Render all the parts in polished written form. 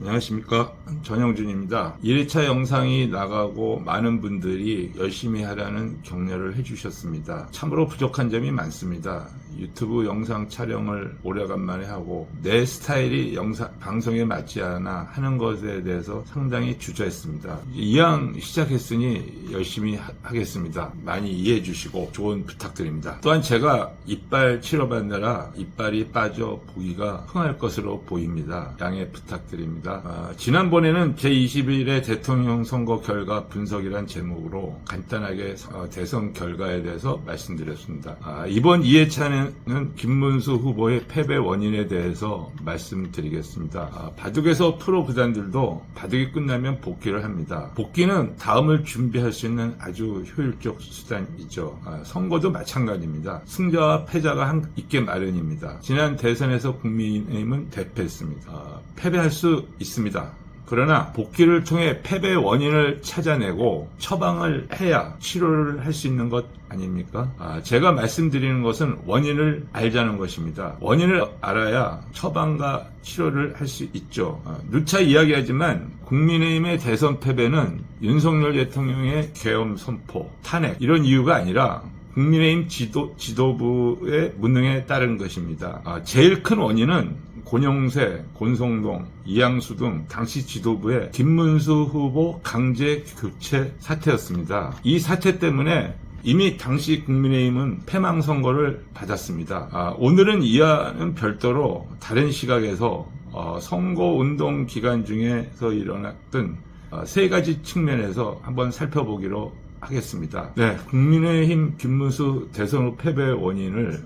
안녕하십니까, 전영준입니다. 1회차 영상이 나가고 많은 분들이 열심히 하라는 격려를 해주셨습니다. 참으로 부족한 점이 많습니다. 유튜브 영상 촬영을 오래간만에 하고 내 스타일이 방송에 맞지 않아 하는 것에 대해서 상당히 주저했습니다. 이왕 시작했으니 열심히 하겠습니다. 많이 이해해 주시고 조언 부탁드립니다. 또한 제가 이빨 치료받느라 이빨이 빠져 보기가 흥할 것으로 보입니다. 양해 부탁드립니다. 지난번에는 제21회 대통령 선거 결과 분석이란 제목으로 간단하게 대선 결과에 대해서 말씀드렸습니다. 이번 2회차는 김문수 후보의 패배 원인에 대해서 말씀드리겠습니다. 바둑에서 프로 구단들도 바둑이 끝나면 복귀를 합니다. 복귀는 다음을 준비할 수 있는 아주 효율적 수단이죠. 선거도 마찬가지입니다. 승자와 패자가 있게 마련입니다. 지난 대선에서 국민의힘은 대패했습니다. 패배할 수 있습니다. 그러나 복귀를 통해 패배 원인을 찾아내고 처방을 해야 치료를 할 수 있는 것 아닙니까? 제가 말씀드리는 것은 원인을 알자는 것입니다. 원인을 알아야 처방과 치료를 할 수 있죠. 누차 이야기하지만 국민의힘의 대선 패배는 윤석열 대통령의 계엄 선포, 탄핵 이런 이유가 아니라 국민의힘 지도부의 무능에 따른 것입니다. 제일 큰 원인은 권영세, 권성동, 이양수 등 당시 지도부의 김문수 후보 강제 교체 사태였습니다. 이 사태 때문에 이미 당시 국민의힘은 패망 선거를 받았습니다. 오늘은 이와는 별도로 다른 시각에서 선거운동 기간 중에서 일어났던 세 가지 측면에서 한번 살펴보기로 하겠습니다. 네, 국민의힘 김문수 대선 후 패배 원인을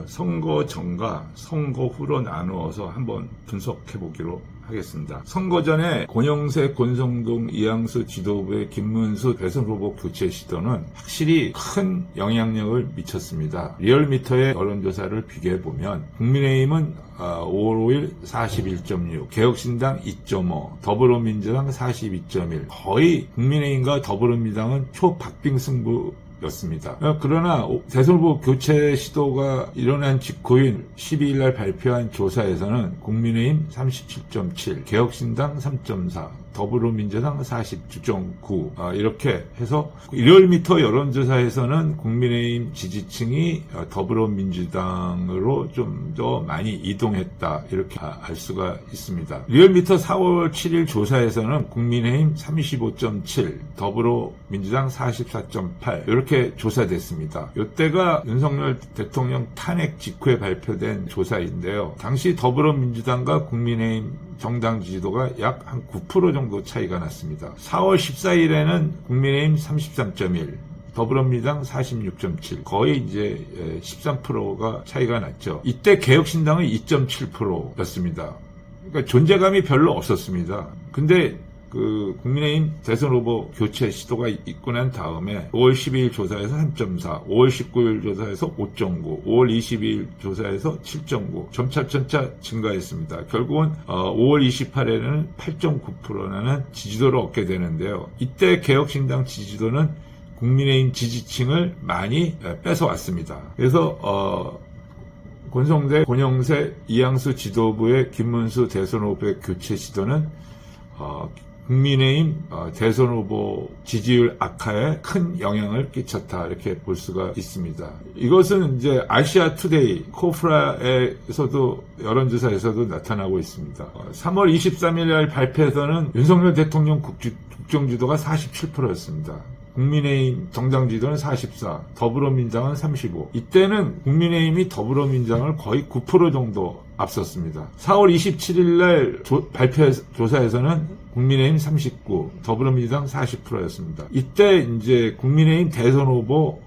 선거 전과 선거 후로 나누어서 한번 분석해 보기로 하겠습니다. 선거 전에 권영세, 권성동, 이양수 지도부의 김문수 대선 후보 교체 시도는 확실히 큰 영향력을 미쳤습니다. 리얼미터의 여론조사를 비교해보면 국민의힘은 5월 5일 41.6, 개혁신당 2.5, 더불어민주당 42.1, 거의 국민의힘과 더불어민주당은 초박빙 승부였습니다. 그러나 대선 후보 교체 시도가 일어난 직후인 12일 날 발표한 조사에서는 국민의힘 37.7, 개혁신당 3.4, 더불어민주당 49.9 이렇게 해서 리얼미터 여론조사에서는 국민의힘 지지층이 더불어민주당으로 좀 더 많이 이동했다 이렇게 알 수가 있습니다. 리얼미터 4월 7일 조사에서는 국민의힘 35.7, 더불어민주당 44.8 이렇게 조사됐습니다. 이때가 윤석열 대통령 탄핵 직후에 발표된 조사인데요. 당시 더불어민주당과 국민의힘 정당 지지도가 약 한 9% 정도 차이가 났습니다. 4월 14일에는 국민의힘 33.1, 더불어민주당 46.7, 거의 이제 13%가 차이가 났죠. 이때 개혁신당은 2.7%였습니다. 그러니까 존재감이 별로 없었습니다. 근데 국민의힘 대선 후보 교체 시도가 있고 난 다음에 5월 12일 조사에서 3.4, 5월 19일 조사에서 5.9, 5월 22일 조사에서 7.9, 점차 증가했습니다. 결국은 5월 28일에는 8.9%라는 지지도를 얻게 되는데요. 이때 개혁신당 지지도는 국민의힘 지지층을 많이 뺏어왔습니다. 그래서 권성대, 권영세, 이양수 지도부의 김문수 대선 후보의 교체 시도는 국민의힘 대선 후보 지지율 악화에 큰 영향을 끼쳤다 이렇게 볼 수가 있습니다. 이것은 이제 아시아 투데이 코프라에서도 여론조사에서도 나타나고 있습니다. 3월 23일 날 발표에서는 윤석열 대통령 국정지도가 47%였습니다. 국민의힘 정당 지도는 44, 더불어민주당은 35. 이때는 국민의힘이 더불어민주당을 거의 9% 정도 앞섰습니다. 4월 27일 날 발표 조사에서는 국민의힘 39, 더불어민주당 40%였습니다. 이때 이제 국민의힘 대선 후보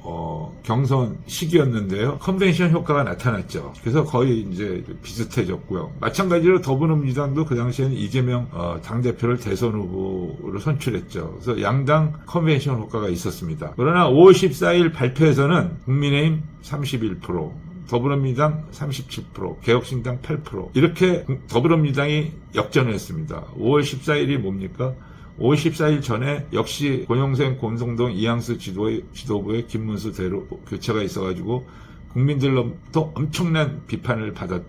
경선 시기였는데요. 컨벤션 효과가 나타났죠. 그래서 거의 이제 비슷해졌고요. 마찬가지로 더불어민주당도 그 당시에는 이재명 당대표를 대선 후보로 선출했죠. 그래서 양당 컨벤션 효과가 있었습니다. 그러나 5월 14일 발표에서는 국민의힘 31%, 더불어민주당 37%, 개혁신당 8% 이렇게 더불어민주당이 역전을 했습니다. 5월 14일이 뭡니까? 5월 14일 전에 역시 권영세, 권성동, 이양수 지도부의 김문수 대로 교체가 있어가지고 국민들로부터 엄청난 비판을 받았던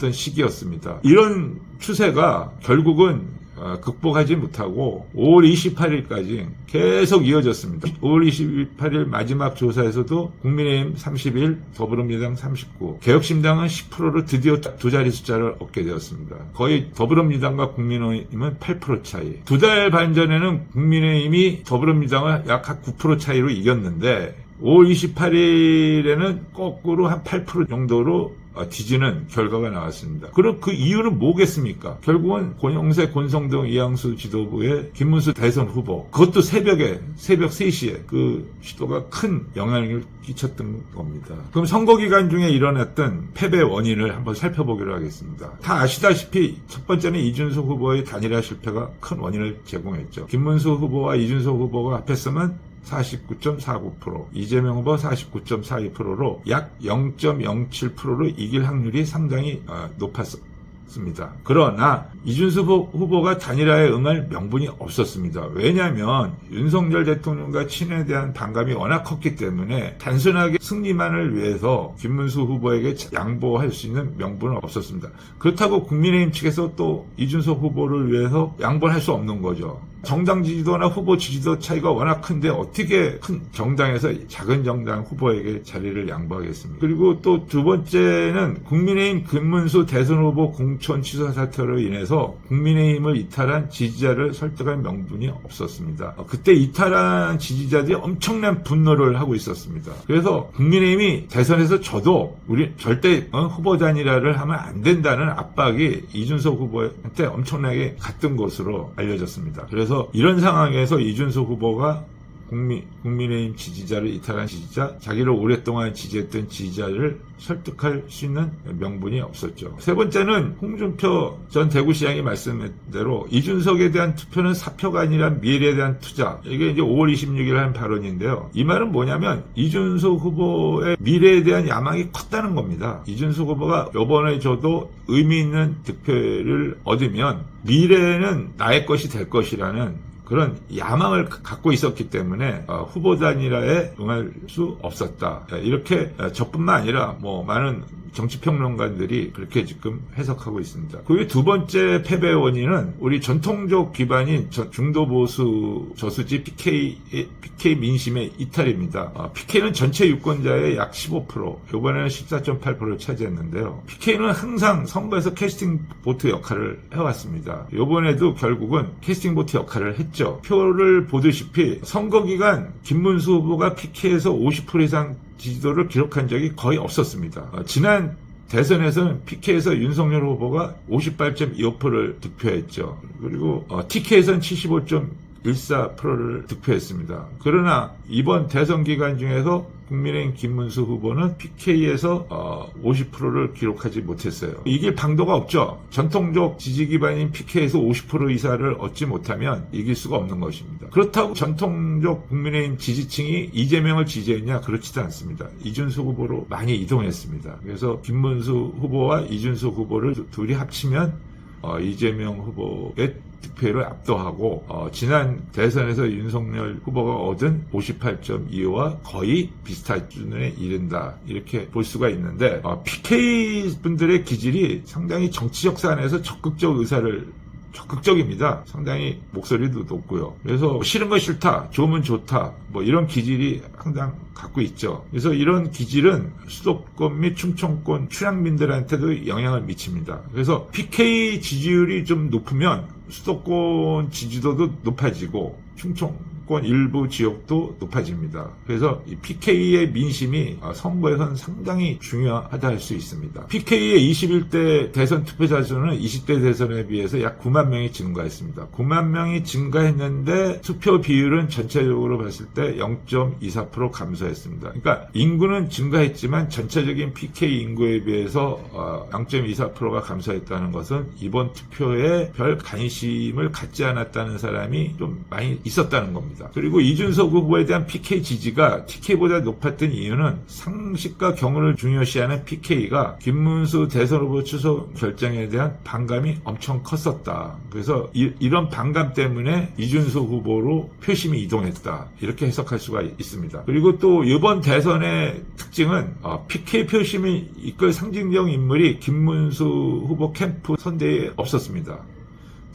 있던 시기였습니다. 이런 추세가 결국은 극복하지 못하고 5월 28일까지 계속 이어졌습니다. 5월 28일 마지막 조사에서도 국민의힘 31, 더불어민주당 39, 개혁신당은 10%로 드디어 두 자리 숫자를 얻게 되었습니다. 거의 더불어민주당과 국민의힘은 8% 차이. 두 달 반 전에는 국민의힘이 더불어민주당을 약 9% 차이로 이겼는데 5월 28일에는 거꾸로 한 8% 정도로 뒤지는 결과가 나왔습니다. 그럼 그 이유는 뭐겠습니까? 결국은 권영세, 권성동, 이양수 지도부의 김문수 대선 후보, 그것도 새벽 3시에 그 시도가 큰 영향을 끼쳤던 겁니다. 그럼 선거기간 중에 일어났던 패배 원인을 한번 살펴보기로 하겠습니다. 다 아시다시피 첫 번째는 이준석 후보의 단일화 실패가 큰 원인을 제공했죠. 김문수 후보와 이준석 후보가 합했으면 49.49%, 이재명 후보 49.42%로 약 0.07%로 이길 확률이 상당히 높았습니다. 그러나 이준석 후보가 단일화에 응할 명분이 없었습니다. 왜냐하면 윤석열 대통령과 친에 대한 반감이 워낙 컸기 때문에 단순하게 승리만을 위해서 김문수 후보에게 양보할 수 있는 명분은 없었습니다. 그렇다고 국민의힘 측에서 또 이준석 후보를 위해서 양보를 할 수 없는 거죠. 정당 지지도나 후보 지지도 차이가 워낙 큰데 어떻게 큰 정당에서 작은 정당 후보에게 자리를 양보하겠습니까? 그리고 또 두 번째는 국민의힘 김문수 대선 후보 공천 취소 사태로 인해서 국민의힘을 이탈한 지지자를 설득할 명분이 없었습니다. 그때 이탈한 지지자들이 엄청난 분노를 하고 있었습니다. 그래서 국민의힘이 대선에서 져도 우리 절대 후보 단일화를 하면 안 된다는 압박이 이준석 후보한테 엄청나게 갔던 것으로 알려졌습니다. 그래서 이런 상황에서 이준석 후보가 국민의힘 지지자를 이탈한 지지자, 자기를 오랫동안 지지했던 지지자를 설득할 수 있는 명분이 없었죠. 세 번째는 홍준표 전 대구시장이 말씀한 대로 이준석에 대한 투표는 사표가 아니라 미래에 대한 투자. 이게 이제 5월 26일 한 발언인데요. 이 말은 뭐냐면 이준석 후보의 미래에 대한 야망이 컸다는 겁니다. 이준석 후보가 이번에 저도 의미 있는 득표를 얻으면 미래는 나의 것이 될 것이라는 그런 야망을 갖고 있었기 때문에 후보 단일화에 응할 수 없었다. 이렇게 저뿐만 아니라 많은 정치평론가들이 그렇게 지금 해석하고 있습니다. 그 두 번째 패배 원인은 우리 전통적 기반인 중도 보수 저수지 PK 민심의 이탈입니다. PK는 전체 유권자의 약 15%, 이번에는 14.8%를 차지했는데요. PK는 항상 선거에서 캐스팅 보트 역할을 해왔습니다. 이번에도 결국은 캐스팅 보트 역할을 했죠. 표를 보듯이 선거 기간 김문수 후보가 PK에서 50% 이상 지지도를 기록한 적이 거의 없었습니다. 지난 대선에서는 PK에서 윤석열 후보가 58.25%를 득표했죠. 그리고 TK에서는 75.14%를 득표했습니다. 그러나 이번 대선 기간 중에서 국민의힘 김문수 후보는 PK에서 50%를 기록하지 못했어요. 이길 방도가 없죠. 전통적 지지 기반인 PK에서 50% 이상을 얻지 못하면 이길 수가 없는 것입니다. 그렇다고 전통적 국민의힘 지지층이 이재명을 지지했냐? 그렇지도 않습니다. 이준석 후보로 많이 이동했습니다. 그래서 김문수 후보와 이준석 후보를 둘이 합치면 이재명 후보의 득표를 압도하고 지난 대선에서 윤석열 후보가 얻은 58.25와 거의 비슷한 수준에 이른다, 이렇게 볼 수가 있는데 PK분들의 기질이 상당히 정치적 사안에서 적극적입니다. 상당히 목소리도 높고요. 그래서 싫은 거 싫다, 좋으면 좋다, 이런 기질이 항상 갖고 있죠. 그래서 이런 기질은 수도권 및 충청권 출향민들한테도 영향을 미칩니다. 그래서 PK 지지율이 좀 높으면 수도권 지지도도 높아지고 충청권 일부 지역도 높아집니다. 그래서 이 PK의 민심이 선거에서는 상당히 중요하다 할 수 있습니다. PK의 21대 대선 투표자 수는 20대 대선에 비해서 약 9만 명이 증가했습니다. 9만 명이 증가했는데 투표 비율은 전체적으로 봤을 때 0.24% 감소했습니다. 그러니까 인구는 증가했지만 전체적인 PK 인구에 비해서 0.24%가 감소했다는 것은 이번 투표에 별 관심이 관심을 갖지 않았다는 사람이 좀 많이 있었다는 겁니다. 그리고 이준석 후보에 대한 PK 지지가 TK보다 높았던 이유는 상식과 경험을 중요시하는 PK가 김문수 대선 후보 취소 결정에 대한 반감이 엄청 컸었다. 그래서 이런 반감 때문에 이준석 후보로 표심이 이동했다. 이렇게 해석할 수가 있습니다. 그리고 또 이번 대선의 특징은 PK 표심을 이끌 상징적 인물이 김문수 후보 캠프 선대에 없었습니다.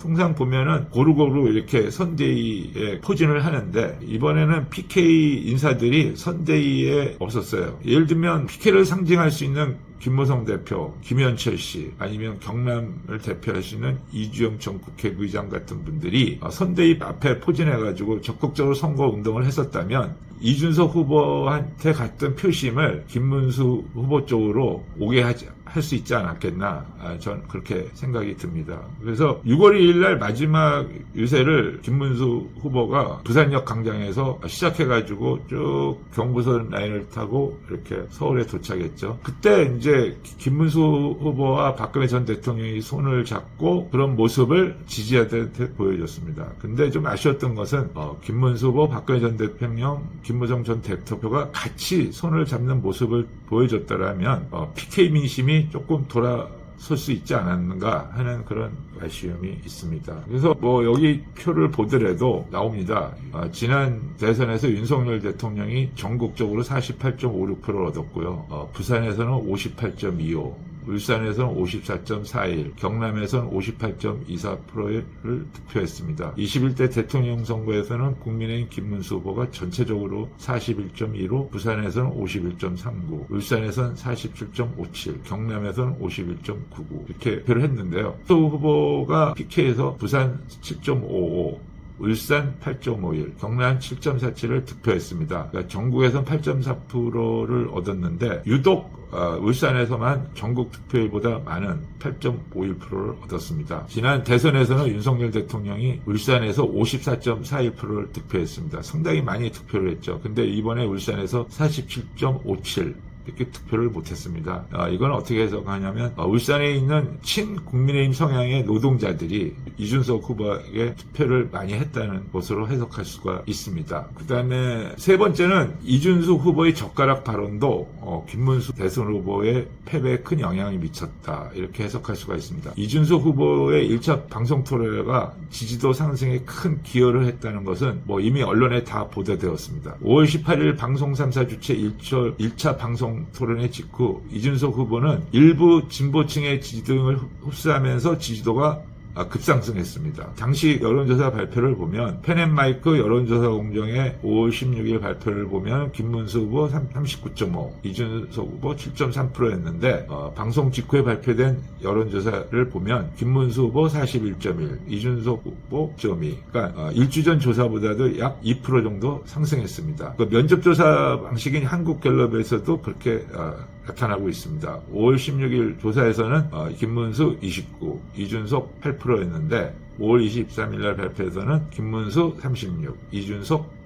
통상 보면은 고루고루 이렇게 선대위에 포진을 하는데 이번에는 PK 인사들이 선대위에 없었어요. 예를 들면 PK를 상징할 수 있는 김무성 대표, 김현철 씨, 아니면 경남을 대표할 수 있는 이주영 전 국회의장 같은 분들이 선대위 앞에 포진해가지고 적극적으로 선거운동을 했었다면 이준석 후보한테 갔던 표심을 김문수 후보 쪽으로 오게 할 수 있지 않았겠나, 전 그렇게 생각이 듭니다. 그래서 6월 2일 날 마지막 유세를 김문수 후보가 부산역 광장에서 시작해가지고 쭉 경부선 라인을 타고 이렇게 서울에 도착했죠. 그때 이제 김문수 후보와 박근혜 전 대통령이 손을 잡고 그런 모습을 지지자들한테 보여줬습니다. 근데 좀 아쉬웠던 것은 김문수 후보, 박근혜 전 대통령, 김무성 전 대표가 같이 손을 잡는 모습을 보여줬더라면 PK 민심이 조금 돌아설 수 있지 않았는가 하는 그런 아쉬움이 있습니다. 그래서 여기 표를 보더라도 나옵니다. 지난 대선에서 윤석열 대통령이 전국적으로 48.56%를 얻었고요. 부산에서는 58.25%, 울산에서는 54.41%, 경남에서는 58.24%를 득표했습니다. 21대 대통령 선거에서는 국민의힘 김문수 후보가 전체적으로 41.15%, 부산에서는 51.39%, 울산에서는 47.57%, 경남에서는 51.99% 이렇게 득표를 했는데요. 또 후보가 PK에서 부산 7.55%, 울산 8.51, 경남 7.47을 득표했습니다. 그러니까 전국에선 8.4%를 얻었는데 유독 울산에서만 전국 득표율보다 많은 8.51%를 얻었습니다. 지난 대선에서는 윤석열 대통령이 울산에서 54.41%를 득표했습니다. 상당히 많이 득표를 했죠. 근데 이번에 울산에서 47.57%, 이렇게 득표를 못했습니다. 이건 어떻게 해석하냐면 울산에 있는 친국민의힘 성향의 노동자들이 이준석 후보에게 투표를 많이 했다는 것으로 해석할 수가 있습니다. 그 다음에 세 번째는 이준석 후보의 젓가락 발언도 김문수 대선 후보의 패배에 큰 영향을 미쳤다, 이렇게 해석할 수가 있습니다. 이준석 후보의 1차 방송 토론회가 지지도 상승에 큰 기여를 했다는 것은 이미 언론에 다 보도되었습니다. 5월 18일 방송 3사 주최 1차 방송 토론회 직후 이준석 후보는 일부 진보층의 지지 등을 흡수하면서 지지도가 급상승했습니다. 당시 여론조사 발표를 보면 펜앤마이크 여론조사 공정의 5월 16일 발표를 보면 김문수 후보 39.5, 이준석 후보 7.3%였는데 방송 직후에 발표된 여론조사를 보면 김문수 후보 41.1, 이준석 후보 9.2, 그러니까 1주 전 조사보다도 약 2% 정도 상승했습니다. 면접조사 방식인 한국갤럽에서도 그렇게 나타나고 있습니다. 5월 16일 조사에서는 김문수 29, 이준석 8%였는데 5월 23일 날 발표에서는 김문수 36, 이준석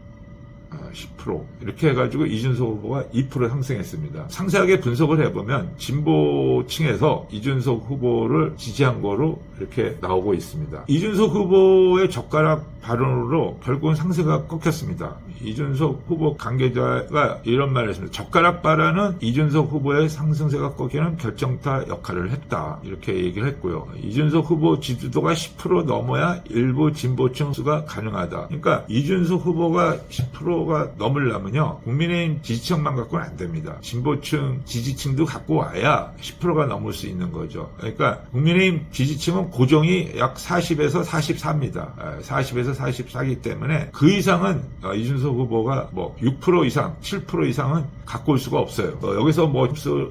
10% 이렇게 해가지고 이준석 후보가 2% 상승했습니다. 상세하게 분석을 해보면 진보층에서 이준석 후보를 지지한 거로 이렇게 나오고 있습니다. 이준석 후보의 젓가락 발언으로 결국은 상승세가 꺾였습니다. 이준석 후보 관계자가 이런 말을 했습니다. 젓가락 발언은 이준석 후보의 상승세가 꺾이는 결정타 역할을 했다, 이렇게 얘기를 했고요. 이준석 후보 지지도가 10% 넘어야 일부 진보층 수가 가능하다. 그러니까 이준석 후보가 10%가 넘으려면요, 국민의힘 지지층만 갖고는 안 됩니다. 진보층 지지층도 갖고 와야 10%가 넘을 수 있는 거죠. 그러니까 국민의힘 지지층은 고정이 약 40에서 44입니다. 40에서 44이기 때문에 그 이상은 이준석 후보가 6% 이상, 7% 이상은 갖고 올 수가 없어요. 여기서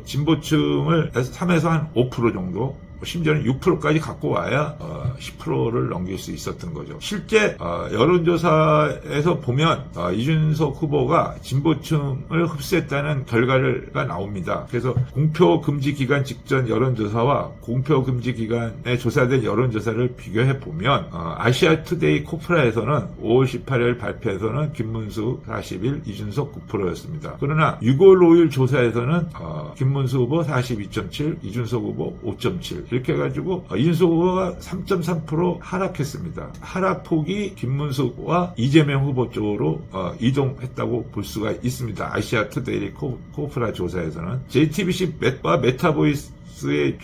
진보층을 3에서 한 5% 정도, 심지어는 6%까지 갖고 와야 10%를 넘길 수 있었던 거죠. 실제 여론조사에서 보면 이준석 후보가 진보층을 흡수했다는 결과가 나옵니다. 그래서 공표 금지 기간 직전 여론조사와 공표 금지 기간에 조사된 여론조사를 비교해 보면 아시아투데이 코프라에서는 5월 18일 발표에서는 김문수 41, 이준석 9%였습니다. 그러나 6월 5일 조사에서는 김문수 후보 42.7, 이준석 후보 5.7, 이렇게 해가지고 이준석 후보가 3.3% 하락했습니다. 하락폭이 김문수와 이재명 후보 쪽으로 이동했다고 볼 수가 있습니다. 아시아투데이 코프라 조사에서는 JTBC와 메타보이스의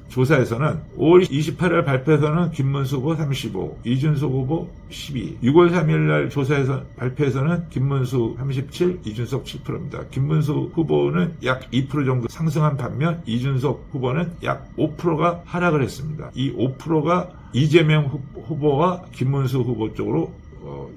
조사에서는 5월 28일 발표에서는 김문수 후보 35, 이준석 후보 12, 6월 3일 날 발표에서는 김문수 37, 이준석 7%입니다. 김문수 후보는 약 2% 정도 상승한 반면 이준석 후보는 약 5%가 하락을 했습니다. 이 5%가 이재명 후보와 김문수 후보 쪽으로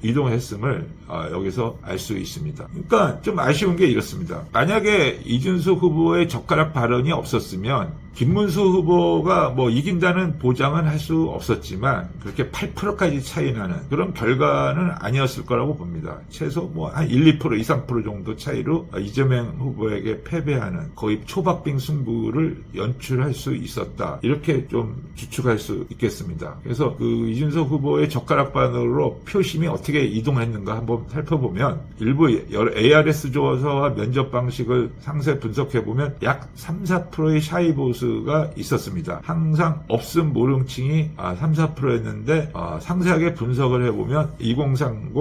이동했음을 여기서 알 수 있습니다. 그러니까 좀 아쉬운 게 이렇습니다. 만약에 이준석 후보의 젓가락 발언이 없었으면 김문수 후보가 이긴다는 보장은 할 수 없었지만 그렇게 8%까지 차이 나는 그런 결과는 아니었을 거라고 봅니다. 최소 한 1, 2%, 2, 3% 정도 차이로 이재명 후보에게 패배하는 거의 초박빙 승부를 연출할 수 있었다. 이렇게 좀 추측할 수 있겠습니다. 그래서 그 이준석 후보의 젓가락 발언으로 표심이 어떻게 이동했는가 한번 살펴보면 일부 ARS 조사와 면접 방식을 상세 분석해보면 약 3, 4%의 샤이 보수가 있었습니다. 항상 없음 모름층이 3, 4%였는데 상세하게 분석을 해보면 2030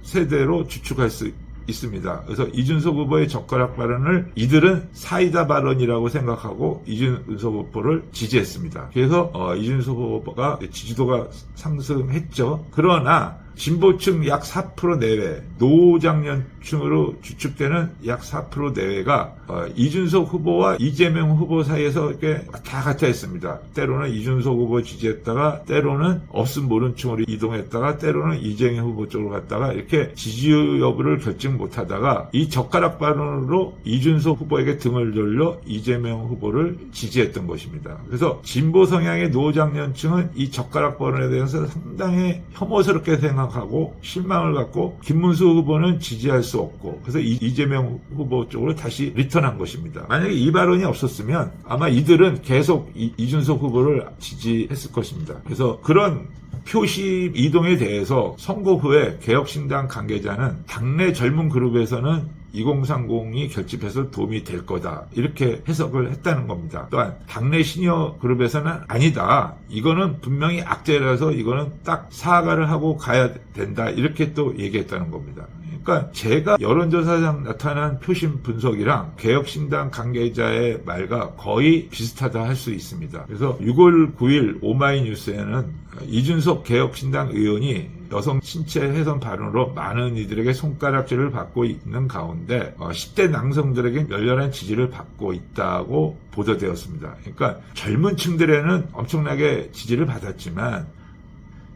세대로 추측할 수 있습니다. 그래서 이준석 후보의 젓가락 발언을 이들은 사이다 발언이라고 생각하고 이준석 후보를 지지했습니다. 그래서 이준석 후보가 지지도가 상승했죠. 그러나 진보층 약 4% 내외, 노장년층으로 추측되는 약 4% 내외가 이준석 후보와 이재명 후보 사이에서 이렇게 왔다 갔다 했습니다. 때로는 이준석 후보 지지했다가 때로는 없음 모른층으로 이동했다가 때로는 이재명 후보 쪽으로 갔다가 이렇게 지지 여부를 결정 못하다가 이 젓가락 발언으로 이준석 후보에게 등을 돌려 이재명 후보를 지지했던 것입니다. 그래서 진보 성향의 노장년층은 이 젓가락 발언에 대해서 상당히 혐오스럽게 생각하고 실망을 갖고 김문수 후보는 지지할 수 없고 그래서 이재명 후보 쪽으로 다시 리턴한 것입니다. 만약에 이 발언이 없었으면 아마 이들은 계속 이준석 후보를 지지했을 것입니다. 그래서 그런 표심 이동에 대해서 선거 후에 개혁신당 관계자는 당내 젊은 그룹에서는 2030이 결집해서 도움이 될 거다. 이렇게 해석을 했다는 겁니다. 또한 당내 시니어 그룹에서는 아니다. 이거는 분명히 악재라서 이거는 딱 사과를 하고 가야 된다. 이렇게 또 얘기했다는 겁니다. 그러니까 제가 여론조사상 나타난 표심 분석이랑 개혁신당 관계자의 말과 거의 비슷하다 할 수 있습니다. 그래서 6월 9일 오마이뉴스에는 이준석 개혁신당 의원이 여성 신체 훼손 발언으로 많은 이들에게 손가락질을 받고 있는 가운데 10대 남성들에게 열렬한 지지를 받고 있다고 보도되었습니다. 그러니까 젊은 층들에는 엄청나게 지지를 받았지만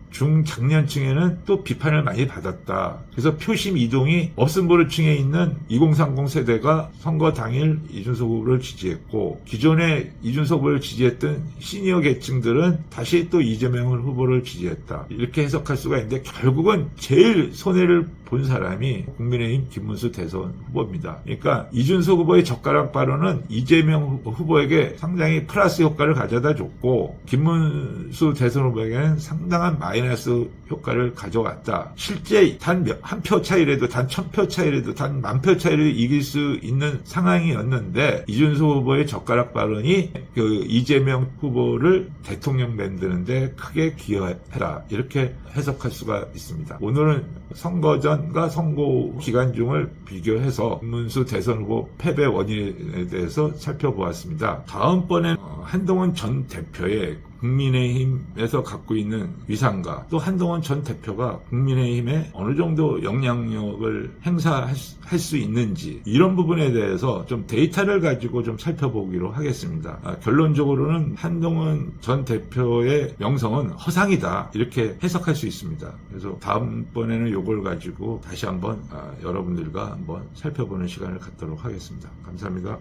중장년층에는 또 비판을 많이 받았다. 그래서 표심 이동이 없음보르층에 있는 2030 세대가 선거 당일 이준석 후보를 지지했고 기존에 이준석 후보를 지지했던 시니어 계층들은 다시 또 이재명 후보를 지지했다. 이렇게 해석할 수가 있는데 결국은 제일 손해를 본 사람이 국민의힘 김문수 대선 후보입니다. 그러니까 이준석 후보의 젓가락 발언은 이재명 후보에게 상당히 플러스 효과를 가져다 줬고 김문수 대선 후보에게는 상당한 마이너스 효과를 가져왔다. 실제 단 한 표 차이라도 단 1000표 차이라도 단 10,000표 차이라도 이길 수 있는 상황이었는데 이준석 후보의 젓가락 발언이 그 이재명 후보를 대통령 만드는데 크게 기여했다. 이렇게 해석할 수가 있습니다. 오늘은 선거 전과 선거 기간 중을 비교해서 김문수 대선 후보 패배 원인에 대해서 살펴보았습니다. 다음번엔 한동훈 전 대표의 국민의힘에서 갖고 있는 위상과 또 한동훈 전 대표가 국민의힘에 어느 정도 영향력을 행사할 수 있는지 이런 부분에 대해서 좀 데이터를 가지고 좀 살펴보기로 하겠습니다. 결론적으로는 한동훈 전 대표의 명성은 허상이다 이렇게 해석할 수 있습니다. 그래서 다음번에는 이걸 가지고 다시 한번 여러분들과 한번 살펴보는 시간을 갖도록 하겠습니다. 감사합니다.